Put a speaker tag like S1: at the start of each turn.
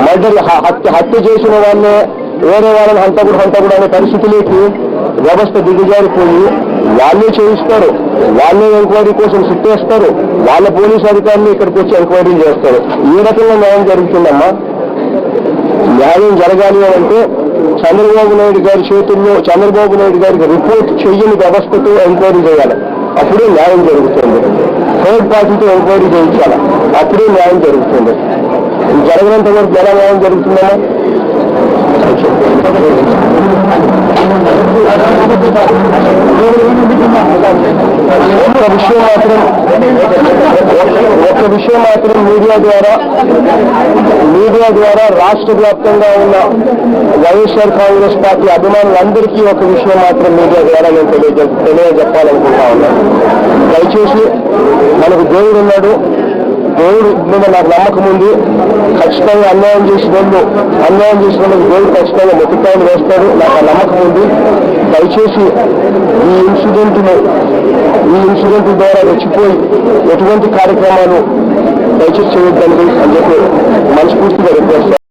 S1: Murder హత్య చేసిన వాళ్ళే వేరే వాళ్ళని హంతకుడు అనే పరిస్థితిలోకి వ్యవస్థ దిగజారిపోయి వాళ్ళే చేయిస్తారు, వాళ్ళే ఎంక్వైరీ కోసం సిట్టేస్తారు, వాళ్ళ పోలీసు అధికారులు ఇక్కడికి వచ్చి ఎంక్వైరీ చేస్తారు. ఈ రకంగా న్యాయం జరుగుతుందమ్మా. న్యాయం జరగాలి అంటే చంద్రబాబు నాయుడు గారి చేతుల్లో చంద్రబాబు నాయుడు గారికి రిపోర్ట్ చెయ్యని వ్యవస్థతో ఎంక్వైరీ చేయాలి, అప్పుడే న్యాయం జరుగుతుంది. థర్డ్ పార్టీతో ఎంక్వైరీ చేయించాలి, అప్పుడే న్యాయం జరుగుతుంది. జరగనంత వరకు ఎలా న్యాయం జరుగుతుందమ్మా? ఒక్క విషయం మాత్రం మీడియా ద్వారా రాష్ట్ర వ్యాప్తంగా ఉన్న వైఎస్ఆర్ కాంగ్రెస్ పార్టీ అభిమానులందరికీ ఒక విషయం మాత్రం మీడియా ద్వారా నేను తెలియజెప్పాలనుకుంటా ఉన్నాను. దయచేసి మనకు దేవుడు ఉన్నాడు, దేవుడు మీద నాకు నమ్మకం ఉంది. ఖచ్చితంగా అన్యాయం చేసిన వాళ్ళకి దేవుడు ఖచ్చితంగా మొత్తికాయలు వేస్తాడు, నాకు ఆ నమ్మకం ఉంది. దయచేసి ఈ ఇన్సిడెంట్ ద్వారా రెచ్చిపోయి ఎటువంటి కార్యక్రమాలు దయచేసి చేయొద్దండి అని చెప్పి మనస్ఫూర్తిగా రిక్వెస్ట్